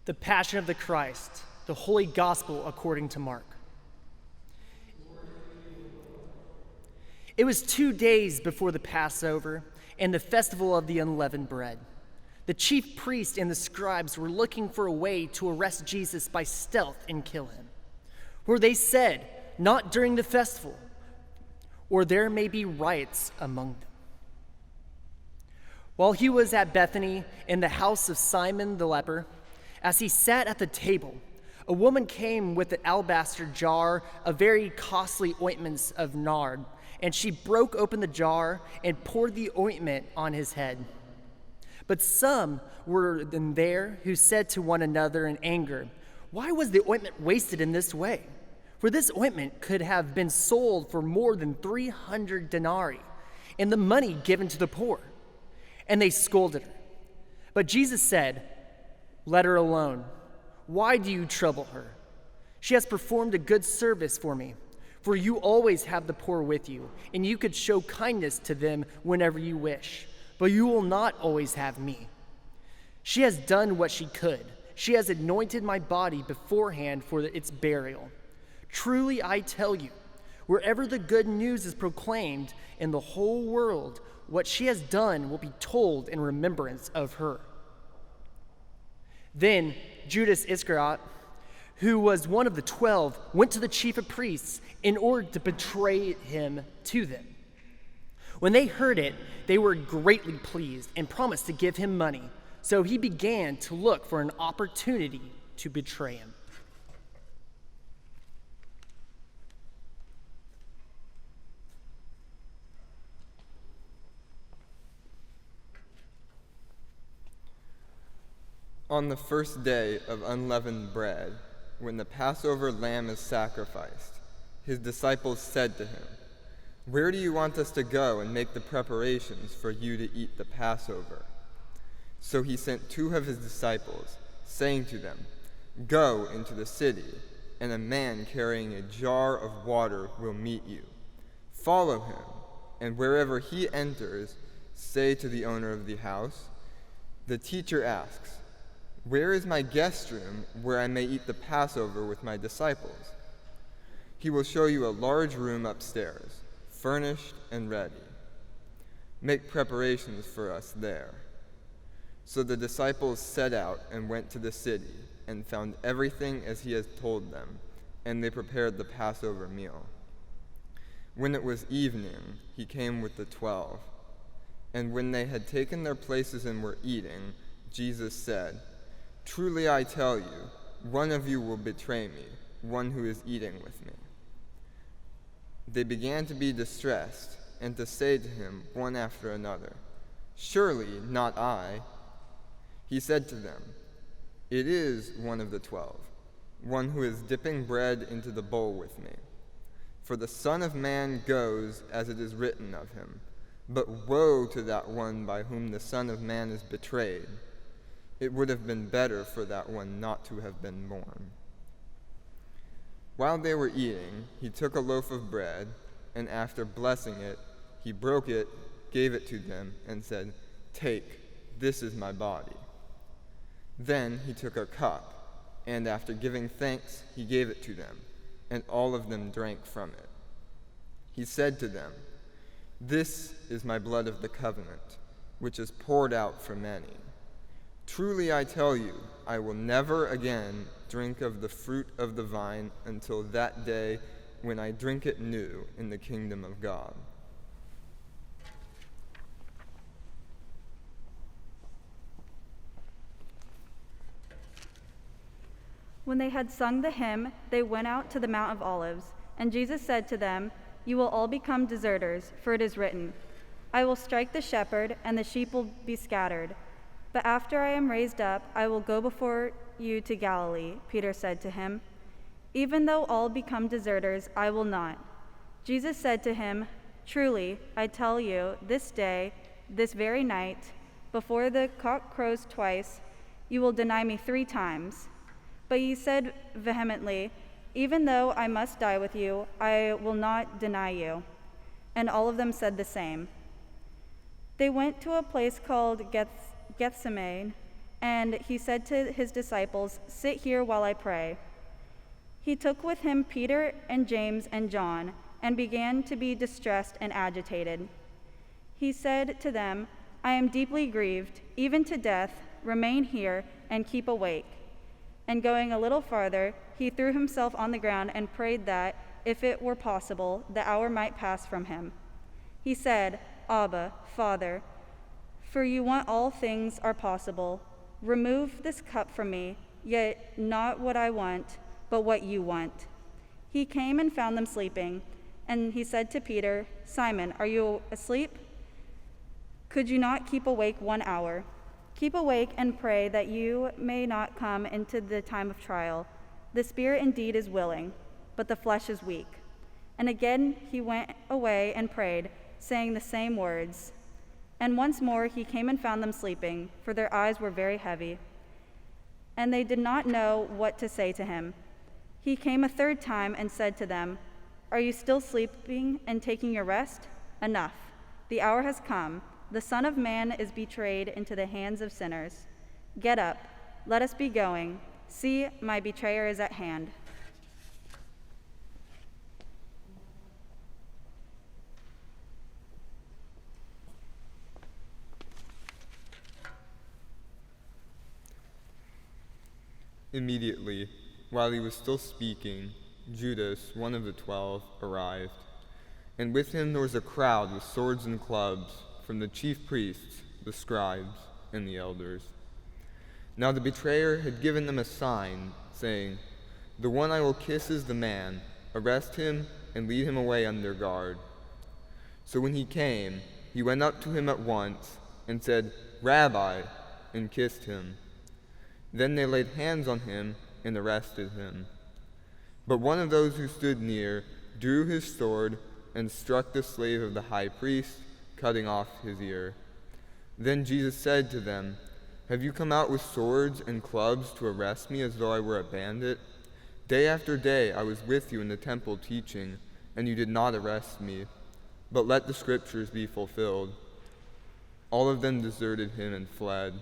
The Passion of the Christ, the Holy Gospel according to Mark. It was 2 days before the Passover and the festival of the unleavened bread. The chief priests and the scribes were looking for a way to arrest Jesus by stealth and kill him. For they said, "Not during the festival, or there may be riots among them." While he was at Bethany in the house of Simon the leper, as he sat at the table, a woman came with an alabaster jar of very costly ointments of nard, and she broke open the jar and poured the ointment on his head. But some were in there who said to one another in anger, "Why was the ointment wasted in this way? For this ointment could have been sold for more than 300 denarii, and the money given to the poor." And they scolded her. But Jesus said, "Let her alone. Why do you trouble her? She has performed a good service for me. For you always have the poor with you, and you could show kindness to them whenever you wish, but you will not always have me. She has done what she could. She has anointed my body beforehand for its burial. Truly I tell you, wherever the good news is proclaimed in the whole world, what she has done will be told in remembrance of her." Then Judas Iscariot, who was one of the 12, went to the chief of priests in order to betray him to them. When they heard it, they were greatly pleased and promised to give him money. So he began to look for an opportunity to betray him. On the first day of unleavened bread, when the Passover lamb is sacrificed, his disciples said to him, "Where do you want us to go and make the preparations for you to eat the Passover?" So he sent 2 of his disciples, saying to them, "Go into the city, and a man carrying a jar of water will meet you. Follow him, and wherever he enters, say to the owner of the house, 'The teacher asks, where is my guest room where I may eat the Passover with my disciples?' He will show you a large room upstairs, furnished and ready. Make preparations for us there." So the disciples set out and went to the city and found everything as he had told them, and they prepared the Passover meal. When it was evening, he came with the 12. And when they had taken their places and were eating, Jesus said, "Truly I tell you, one of you will betray me, one who is eating with me." They began to be distressed and to say to him one after another, "Surely not I." He said to them, "It is one of the 12, one who is dipping bread into the bowl with me. For the Son of Man goes as it is written of him, but woe to that one by whom the Son of Man is betrayed. It would have been better for that one not to have been born." While they were eating, he took a loaf of bread, and after blessing it, he broke it, gave it to them, and said, "Take, this is my body." Then he took a cup, and after giving thanks, he gave it to them, and all of them drank from it. He said to them, "This is my blood of the covenant, which is poured out for many. Truly I tell you, I will never again drink of the fruit of the vine until that day when I drink it new in the kingdom of God." When they had sung the hymn, they went out to the Mount of Olives, and Jesus said to them, "You will all become deserters, for it is written, 'I will strike the shepherd, and the sheep will be scattered.' But after I am raised up, I will go before you to Galilee," Peter said to him. "Even though all become deserters, I will not." Jesus said to him, "Truly, I tell you, this day, this very night, before the cock crows twice, you will deny me 3 times. But he said vehemently, "Even though I must die with you, I will not deny you." And all of them said the same. They went to a place called Gethsemane, And he said to his disciples, "Sit here while I pray." He took with him Peter and James and John and began to be distressed and agitated. He said to them, "I am deeply grieved, even to death. Remain here and keep awake." And going a little farther, he threw himself on the ground and prayed that, if it were possible, the hour might pass from him. He said, "Abba, Father, for you want all things are possible. Remove this cup from me, yet not what I want, but what you want." He came and found them sleeping, and he said to Peter, "Simon, are you asleep? Could you not keep awake 1 hour? Keep awake and pray that you may not come into the time of trial. The spirit indeed is willing, but the flesh is weak." And again he went away and prayed, saying the same words. And once more he came and found them sleeping, for their eyes were very heavy, and they did not know what to say to him. He came a third time and said to them, "Are you still sleeping and taking your rest? Enough. The hour has come. The Son of Man is betrayed into the hands of sinners. Get up. Let us be going. See, my betrayer is at hand." Immediately, while he was still speaking, Judas, one of the 12, arrived, and with him there was a crowd with swords and clubs from the chief priests, the scribes, and the elders. Now the betrayer had given them a sign, saying, "The one I will kiss is the man. Arrest him and lead him away under guard." So when he came, he went up to him at once and said, "Rabbi," and kissed him. Then they laid hands on him and arrested him. But one of those who stood near drew his sword and struck the slave of the high priest, cutting off his ear. Then Jesus said to them, "Have you come out with swords and clubs to arrest me as though I were a bandit? Day after day I was with you in the temple teaching, and you did not arrest me. But let the scriptures be fulfilled." All of them deserted him and fled.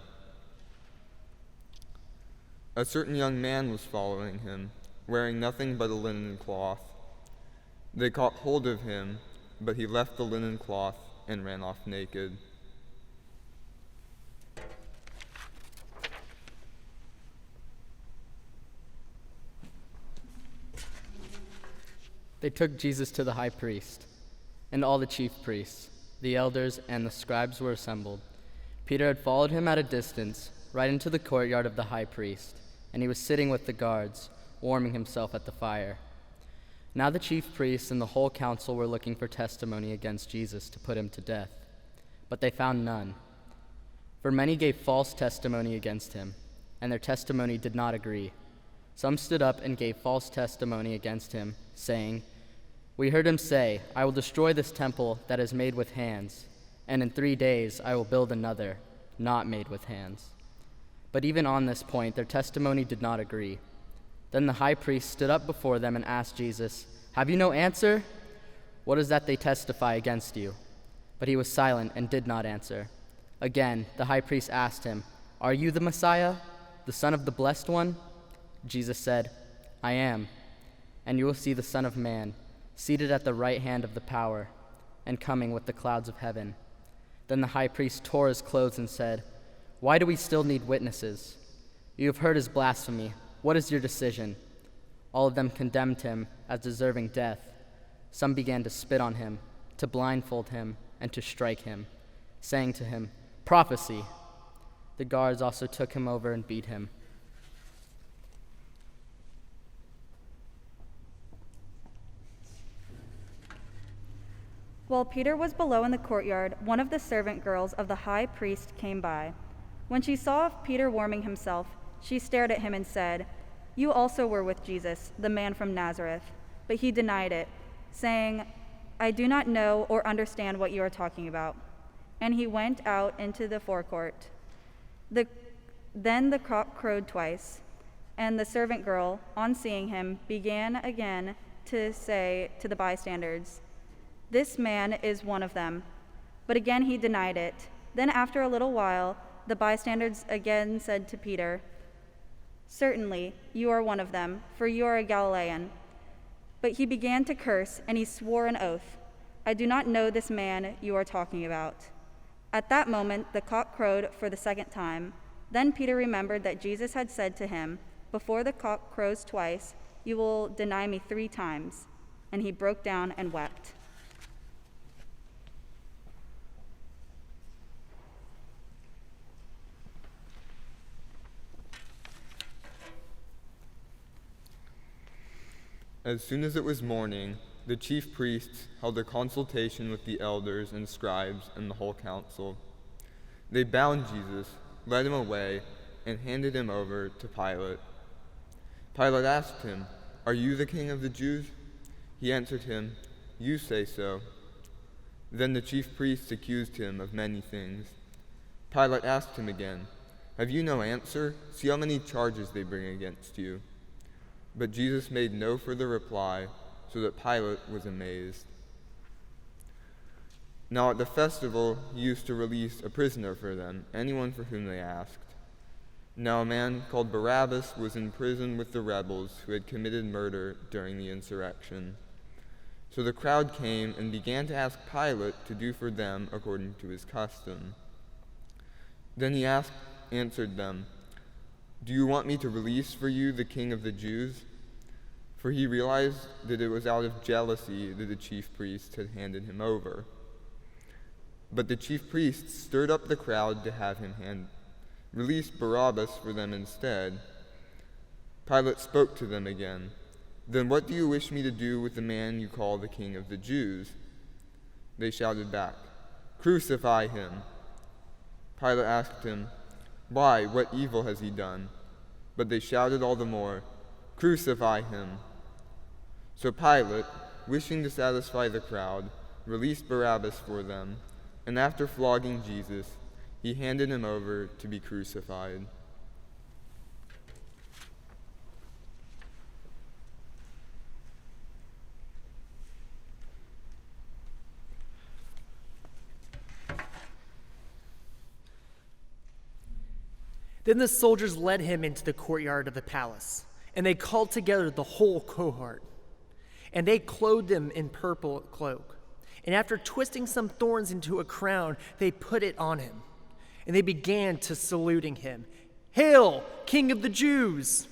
A certain young man was following him, wearing nothing but a linen cloth. They caught hold of him, but he left the linen cloth and ran off naked. They took Jesus to the high priest, and all the chief priests, the elders, and the scribes were assembled. Peter had followed him at a distance, right into the courtyard of the high priest, and he was sitting with the guards, warming himself at the fire. Now the chief priests and the whole council were looking for testimony against Jesus to put him to death, but they found none. For many gave false testimony against him, and their testimony did not agree. Some stood up and gave false testimony against him, saying, "We heard him say, 'I will destroy this temple that is made with hands, and in 3 days I will build another, not made with hands.' But even on this point their testimony did not agree. Then the high priest stood up before them and asked Jesus, 'Have you no answer? What is that they testify against you?' But he was silent and did not answer. Again, the high priest asked him, 'Are you the Messiah, the Son of the Blessed One?' Jesus said, 'I am, and you will see the Son of Man seated at the right hand of the power and coming with the clouds of heaven.' Then the high priest tore his clothes and said, 'Why do we still need witnesses? You have heard his blasphemy. What is your decision?' All of them condemned him as deserving death. Some began to spit on him, to blindfold him, and to strike him, saying to him, 'Prophesy!' The guards also took him over and beat him. While Peter was below in the courtyard, one of the servant girls of the high priest came by. When she saw Peter warming himself, she stared at him and said, 'You also were with Jesus, the man from Nazareth.' But he denied it, saying, 'I do not know or understand what you are talking about.' And he went out into the forecourt. Then the cock crowed twice, and the servant girl, on seeing him, began again to say to the bystanders, 'This man is one of them.' But again he denied it. Then after a little while, the bystanders again said to Peter, "Certainly, you are one of them, for you are a Galilean." But he began to curse, and he swore an oath, "I do not know this man you are talking about." At that moment, the cock crowed for the second time. Then Peter remembered that Jesus had said to him, "Before the cock crows twice, you will deny me 3 times." And he broke down and wept. As soon as it was morning, the chief priests held a consultation with the elders and scribes and the whole council. They bound Jesus, led him away, and handed him over to Pilate. Pilate asked him, "Are you the king of the Jews?" He answered him, "You say so." Then the chief priests accused him of many things. Pilate asked him again, "Have you no answer? See how many charges they bring against you." But Jesus made no further reply, so that Pilate was amazed. Now at the festival, he used to release a prisoner for them, anyone for whom they asked. Now a man called Barabbas was in prison with the rebels who had committed murder during the insurrection. So the crowd came and began to ask Pilate to do for them according to his custom. Then he answered them, "Do you want me to release for you the king of the Jews?" For he realized that it was out of jealousy that the chief priests had handed him over. But the chief priests stirred up the crowd to have him release Barabbas for them instead. Pilate spoke to them again. "Then what do you wish me to do with the man you call the king of the Jews?" They shouted back, "Crucify him." Pilate asked him, "Why, what evil has he done?" But they shouted all the more, "Crucify him." So Pilate, wishing to satisfy the crowd, released Barabbas for them, and after flogging Jesus, he handed him over to be crucified. Then the soldiers led him into the courtyard of the palace, and they called together the whole cohort. And they clothed him in purple cloak. And after twisting some thorns into a crown, they put it on him. And they began to saluting him, "Hail, King of the Jews!"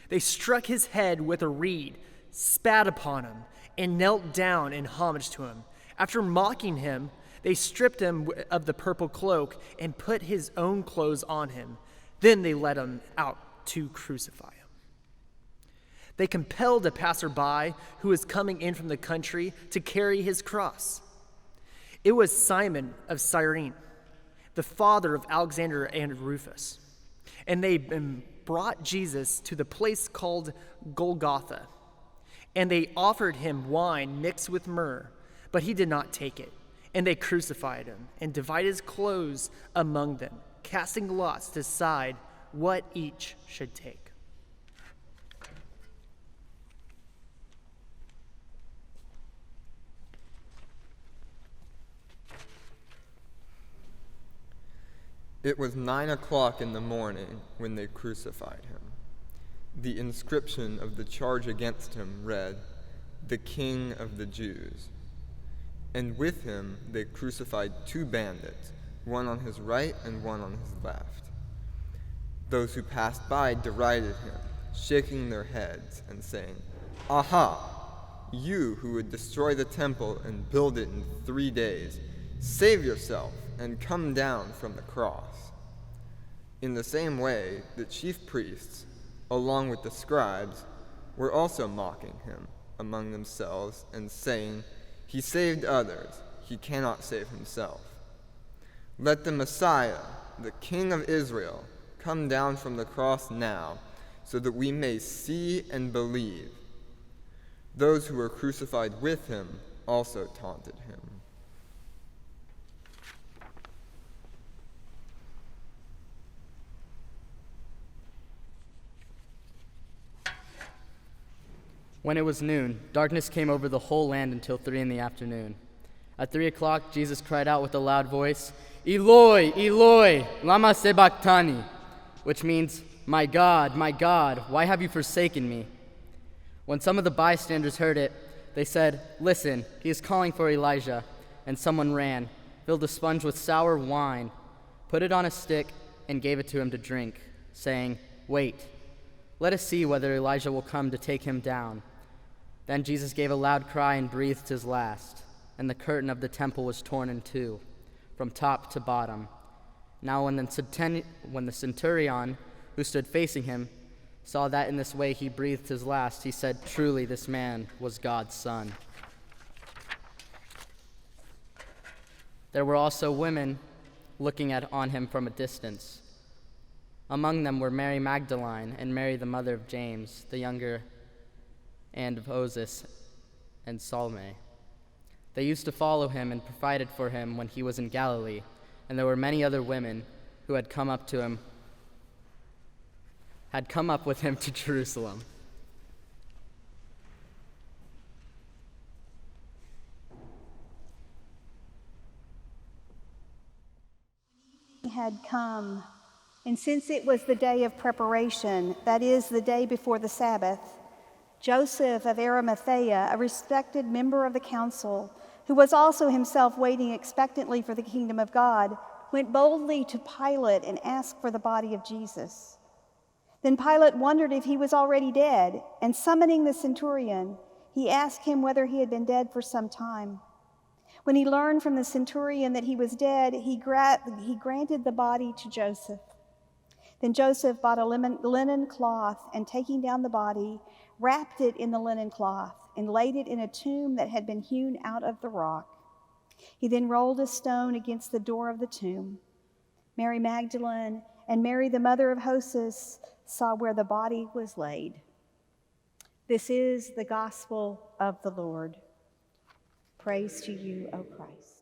They struck his head with a reed, spat upon him, and knelt down in homage to him. After mocking him, they stripped him of the purple cloak and put his own clothes on him. Then they led him out to crucify him. They compelled a passerby who was coming in from the country to carry his cross. It was Simon of Cyrene, the father of Alexander and Rufus. And they brought Jesus to the place called Golgotha. And they offered him wine mixed with myrrh, but he did not take it. And they crucified him and divided his clothes among them, casting lots to decide what each should take. It was 9 o'clock in the morning when they crucified him. The inscription of the charge against him read, "The King of the Jews." And with him they crucified 2 bandits, one on his right and one on his left. Those who passed by derided him, shaking their heads and saying, "Aha! You who would destroy the temple and build it in 3 days, save yourself and come down from the cross." In the same way, the chief priests, along with the scribes, were also mocking him among themselves and saying, "He saved others, he cannot save himself. Let the Messiah, the King of Israel, come down from the cross now, so that we may see and believe." Those who were crucified with him also taunted him. When it was noon, darkness came over the whole land until 3 in the afternoon. At 3 o'clock, Jesus cried out with a loud voice, "Eloi, Eloi, lama sabachthani," which means, my God, why have you forsaken me?" When some of the bystanders heard it, they said, "Listen, he is calling for Elijah." And someone ran, filled a sponge with sour wine, put it on a stick, and gave it to him to drink, saying, "Wait, let us see whether Elijah will come to take him down." Then Jesus gave a loud cry and breathed his last, and the curtain of the temple was torn in two, from top to bottom. Now when the centurion, who stood facing him, saw that in this way he breathed his last, he said, "Truly this man was God's son." There were also women looking on him from a distance. Among them were Mary Magdalene and Mary the mother of James, the younger, and of Joses and Salome. They used to follow him and provided for him when he was in Galilee, and there were many other women who had come up with him to Jerusalem. Had come, and since it was the day of preparation, that is, the day before the Sabbath, Joseph of Arimathea, a respected member of the council, who was also himself waiting expectantly for the kingdom of God, went boldly to Pilate and asked for the body of Jesus. Then Pilate wondered if he was already dead, and summoning the centurion, he asked him whether he had been dead for some time. When he learned from the centurion that he was dead, he granted the body to Joseph. Then Joseph bought a linen cloth, and taking down the body, wrapped it in the linen cloth, and laid it in a tomb that had been hewn out of the rock. He then rolled a stone against the door of the tomb. Mary Magdalene and Mary the mother of Joses saw where the body was laid. This is the gospel of the Lord. Praise to you, O Christ.